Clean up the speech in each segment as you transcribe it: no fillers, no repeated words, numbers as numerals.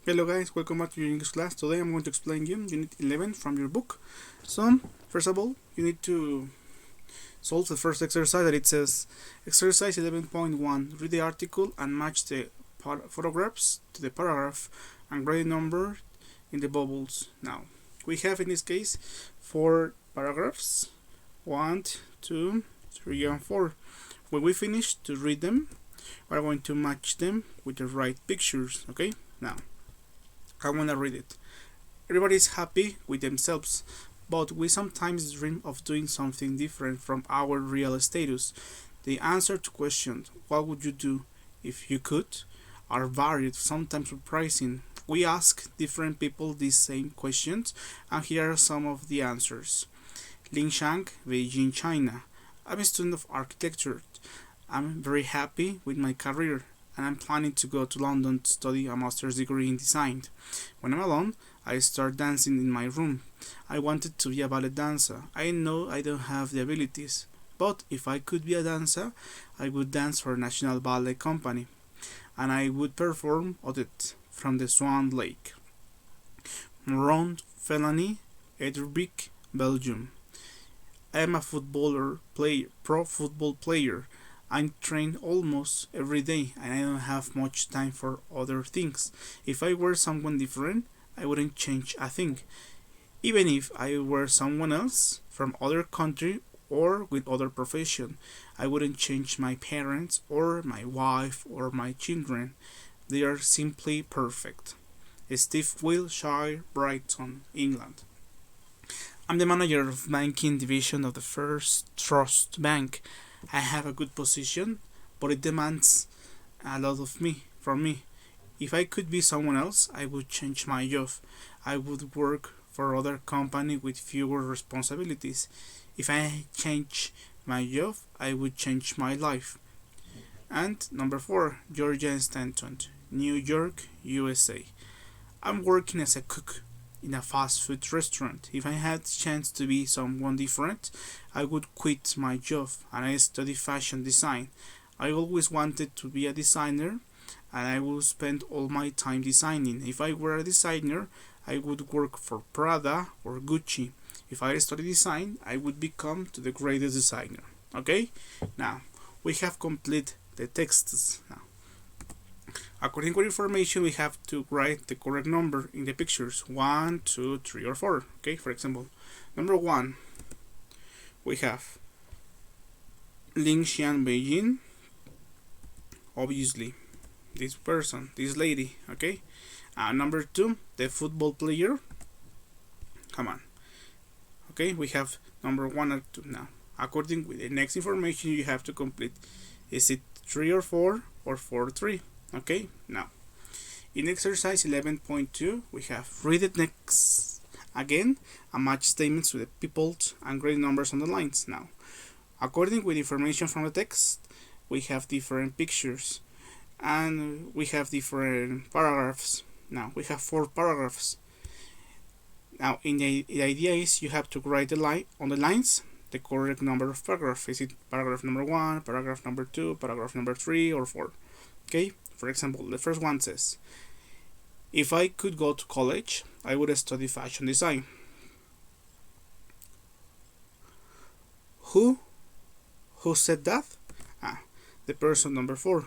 Hello guys, welcome back to your English class. Today I'm going to explain you Unit 11 from your book. So, first of all, you need to solve the first exercise that it says Exercise 11.1. Read the article and match the photographs to the paragraph and grade number in the bubbles. Now, we have in this case 4 paragraphs 1, 2, 3, and 4. When we finish to read them, we're going to match them with the right pictures. Okay, now I want to read it. Everybody is happy with themselves, but we sometimes dream of doing something different from our real status. The answer to questions, what would you do if you could, are varied, sometimes surprising. We ask different people these same questions, and here are some of the answers. Lingshan, Beijing, China. I'm a student of architecture. I'm very happy with my career, and I'm planning to go to London to study a master's degree in design. When I'm alone, I start dancing in my room. I wanted to be a ballet dancer. I know I don't have the abilities, but if I could be a dancer, I would dance for a national ballet company, and I would perform Odette from the Swan Lake. Ron Felony, Edinburgh, Belgium. I am a pro football player. I train almost every day and I don't have much time for other things. If I were someone different, I wouldn't change a thing. Even if I were someone else from other country or with other profession, I wouldn't change my parents or my wife or my children. They are simply perfect. Steve Wilshire, Brighton, England. I'm the manager of banking division of the First Trust Bank. I have a good position, but it demands a lot from me. If I could be someone else, I would change my job. I would work for other company with fewer responsibilities. If I change my job, I would change my life. And number 4, Georgia Stanton, New York, USA. I'm working as a cook in a fast food restaurant. If I had the chance to be someone different, I would quit my job and I study fashion design. I always wanted to be a designer and I would spend all my time designing. If I were a designer, I would work for Prada or Gucci. If I study design, I would become the greatest designer. Okay? Now, we have complete the texts now. According to information, we have to write the correct number in the pictures 1, 2, 3, or 4. Okay, for example, number 1, we have Lingshan, Beijing. Obviously, this person, this lady. Okay, number 2, the football player. Come on. Okay, we have number 1 and 2 now. According with the next information, you have to complete. Is it 3 or 4 or 4, 3? Okay, now in exercise 11.2 we have read it next again and match statements with the people and grade numbers on the lines. Now, according with information from the text, we have different pictures and we have different paragraphs. Now we have 4 paragraphs. Now the idea is you have to write the line on the lines the correct number of paragraphs. Is it paragraph number 1, paragraph number 2, paragraph number 3, or 4? Okay. For example, the first one says, if I could go to college, I would study fashion design. Who said that? The person number 4.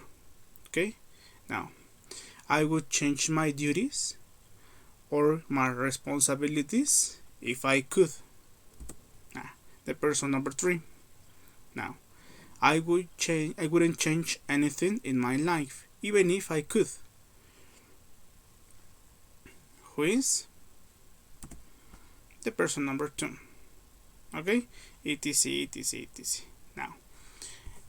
Okay, now I would change my duties or my responsibilities if I could. The person number 3. Now, I wouldn't change anything in my life, even if I could. Who is? The person number 2. Okay? etc, etc, etc. Now,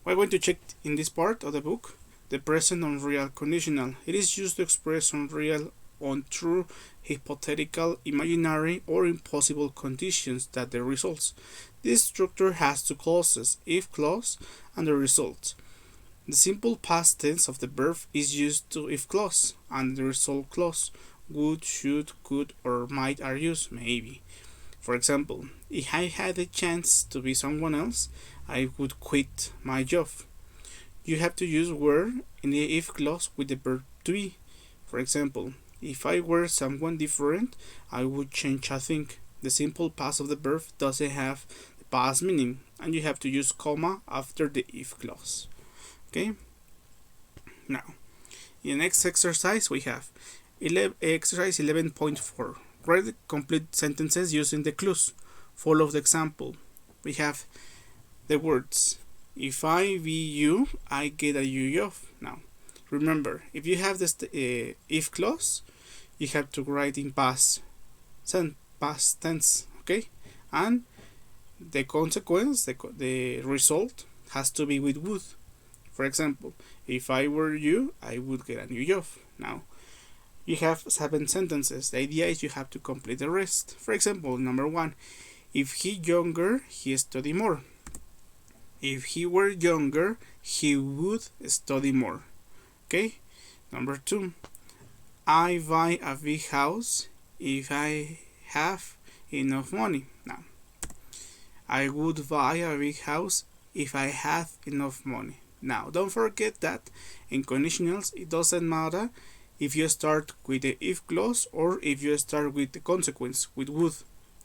we're going to check in this part of the book the present unreal conditional. It is used to express unreal, untrue, hypothetical, imaginary, or impossible conditions that the results. This structure has 2 clauses, if clause and the result. The simple past tense of the verb is used to if clause, and the result clause would, should, could, or might are used, maybe. For example, if I had a chance to be someone else, I would quit my job. You have to use were in the if clause with the verb to be. For example, If I were someone different, I would change a thing. The simple past of the verb doesn't have the past meaning, and you have to use comma after the if clause. Okay? Now, in the next exercise we have exercise 11.4. Write complete sentences using the clues. Follow the example. We have the words. If I be you, I get a you off. Now, remember, if you have this if clause, you have to write in past tense, okay? And the consequence, the result, has to be with would. For example, if I were you, I would get a new job. Now, you have 7 sentences. The idea is you have to complete the rest. For example, number 1, if he younger, he study more. If he were younger, he would study more. Okay? Number 2, I buy a big house if I have enough money. Now, I would buy a big house if I had enough money. Now, don't forget that in conditionals, it doesn't matter if you start with the if clause or if you start with the consequence, with would.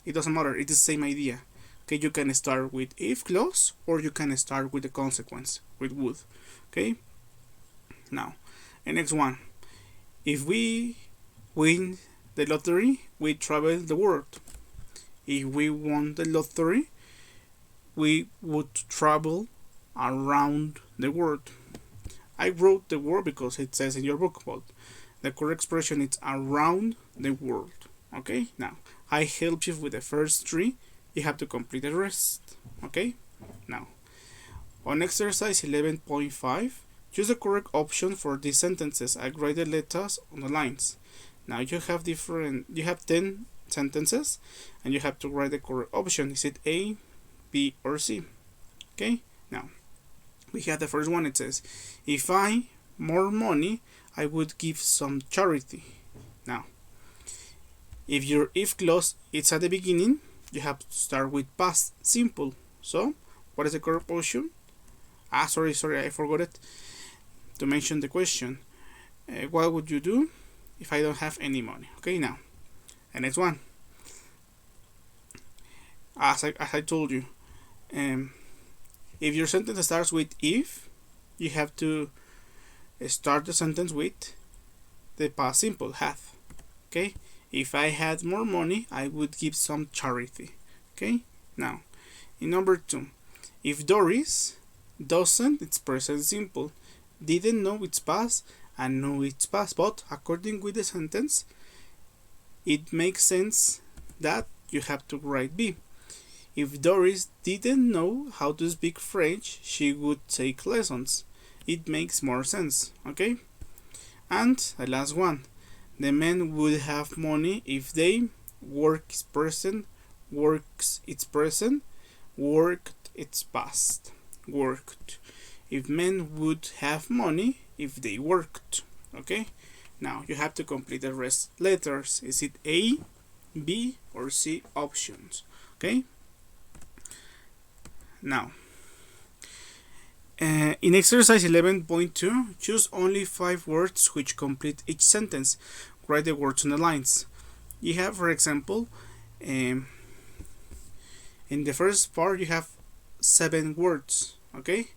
It doesn't matter, it's the same idea. Okay, you can start with if clause or you can start with the consequence, with would. Okay? Now, the next one. If we win the lottery, we travel the world. If we won the lottery, we would travel around the world. I wrote the word because it says in your book, but the correct expression is around the world. Okay, now I helped you with the first 3. You have to complete the rest. Okay, now on exercise 11.5, choose the correct option for these sentences. I write the letters on the lines. Now you have 10 sentences and you have to write the correct option. Is it A, B, or C? Okay, now we have the first one. It says, if I more money, I would give some charity. Now, if your if clause is at the beginning, you have to start with past simple. So, what is the correct option? Sorry, I forgot it to mention the question. What would you do if I don't have any money? Okay, now, the next one. As I told you, if your sentence starts with if, you have to start the sentence with the past simple, have. Okay? If I had more money, I would give some charity. Okay? Now, in number 2, if Doris doesn't, it's present simple, didn't know it's past and know it's past, but according with the sentence, it makes sense that you have to write B. If Doris didn't know how to speak French, she would take lessons. It makes more sense, okay? And the last one. The men would have money if they works present, works its present, worked its past, worked. If men would have money if they worked, okay? Now you have to complete the rest letters. Is it A, B, or C options, okay? Now, in exercise 11.2, choose only 5 words which complete each sentence. Write the words on the lines. You have, for example, in the first part you have 7 words, okay?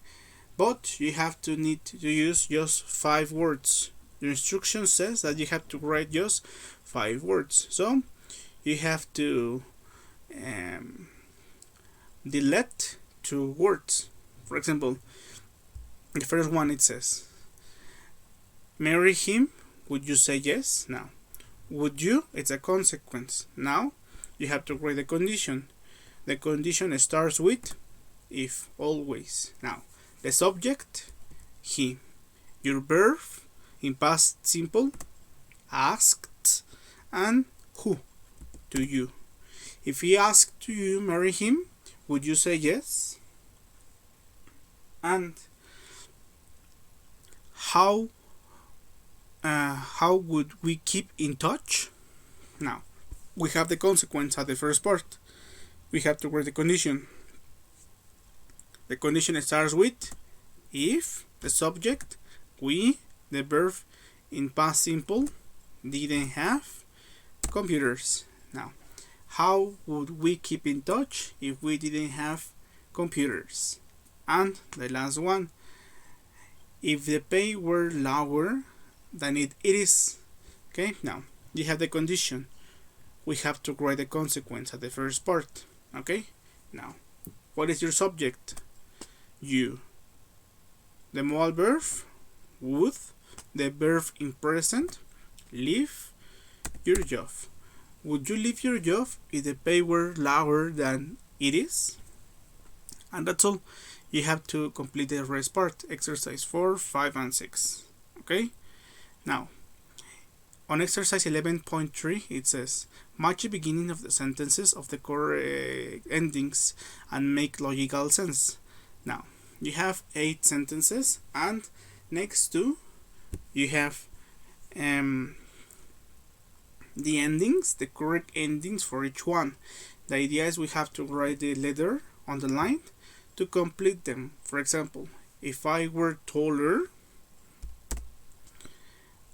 But you have to need to use just 5 words. The instruction says that you have to write just 5 words. So you have to delete 2 words. For example, the first one, it says, marry him, would you say yes? Now, would you? It's a consequence. Now, you have to write the condition. The condition starts with if, always. Now, the subject, he. Your verb, in past simple, asked, and who, to you. If he asked to you marry him, would you say yes? And how would we keep in touch? Now, we have the consequence at the first part. We have to write the condition. The condition starts with if, the subject, we, the verb in past simple, didn't have computers. Now, how would we keep in touch if we didn't have computers? And the last one, if the pay were lower than it is. Okay, now you have the condition. We have to write the consequence at the first part. Okay, now what is your subject? You. The modal verb, would. The verb in present, leave your job. Would you leave your job if the pay were lower than it is? And that's all. You have to complete the rest part, exercise 4, 5, and 6. Okay? Now, on exercise 11.3, it says, match the beginning of the sentences of the correct endings and make logical sense. Now, you have 8 sentences, and next to you have the endings, the correct endings for each one. The idea is we have to write the letter on the line to complete them. For example, if I were taller,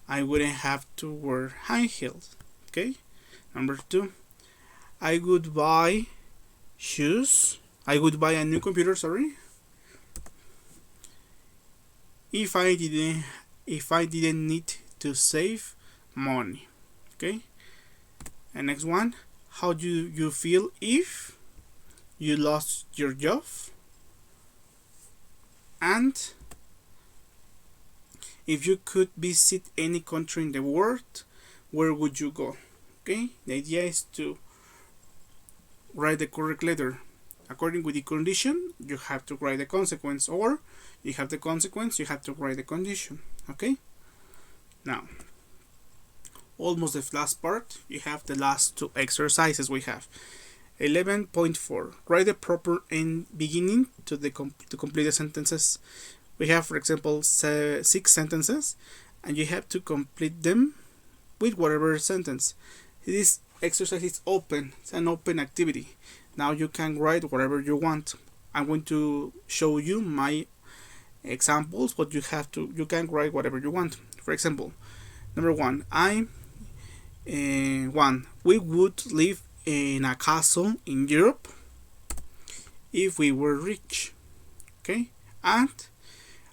I wouldn't have to wear high heels. Okay. Number 2, I would buy shoes. I would buy a new computer. Sorry. If I didn't need to save money. Okay. And next one, how do you feel if you lost your job? And if you could visit any country in the world, where would you go? Okay, the idea is to write the correct letter. According with the condition, you have to write the consequence, or you have the consequence, you have to write the condition. Okay, now almost the last part, you have the last 2 exercises we have. 11.4, write the proper end beginning to complete the sentences. We have, for example, 6 sentences, and you have to complete them with whatever sentence. This exercise is open. It's an open activity. Now you can write whatever you want. I'm going to show you my examples, but you can write whatever you want. For example, number 1, we would live in a castle in Europe if we were rich. Okay, and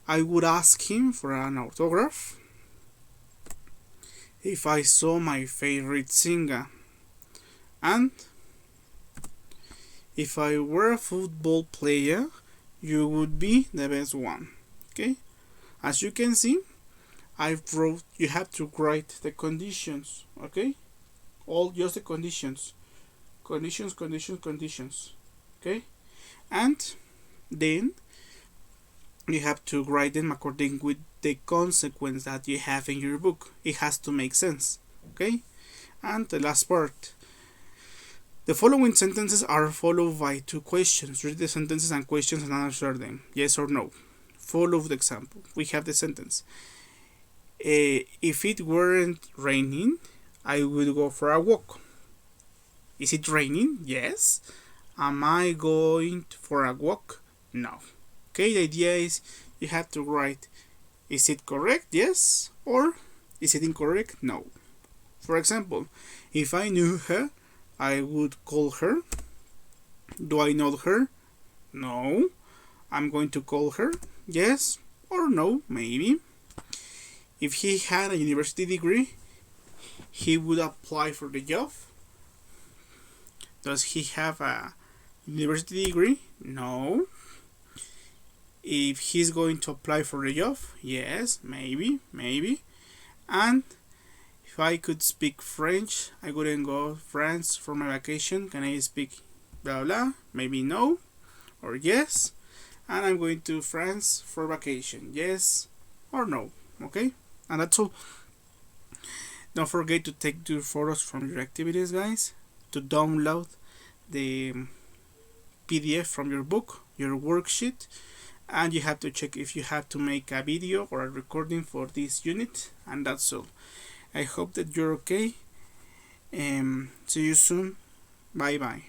I would ask him for an autograph if I saw my favorite singer, and if I were a football player, you would be the best one. Okay, as you can see, I wrote. You have to write the conditions. Okay, all just the conditions. Conditions. Okay, and then you have to write them according with the consequence that you have in your book. It has to make sense. Okay, and the last part. The following sentences are followed by 2 questions. Read the sentences and questions and answer them. Yes or no. Follow the example. We have the sentence. If it weren't raining, I would go for a walk. Is it raining? Yes. Am I going for a walk? No. Okay, the idea is you have to write, is it correct? Yes. Or is it incorrect? No. For example, if I knew her, I would call her. Do I know her? No. I'm going to call her. Yes or no, maybe. If he had a university degree, he would apply for the job. Does he have a university degree? No. If he's going to apply for the job, yes, maybe. And if I could speak French, I wouldn't go to France for my vacation. Can I speak blah blah? Maybe no or yes. And I'm going to France for vacation. Yes or no. Okay? And that's all. Don't forget to take your photos from your activities, guys. To download the PDF from your book, your worksheet. And you have to check if you have to make a video or a recording for this unit. And that's all. I hope that you're okay. See you soon. Bye bye.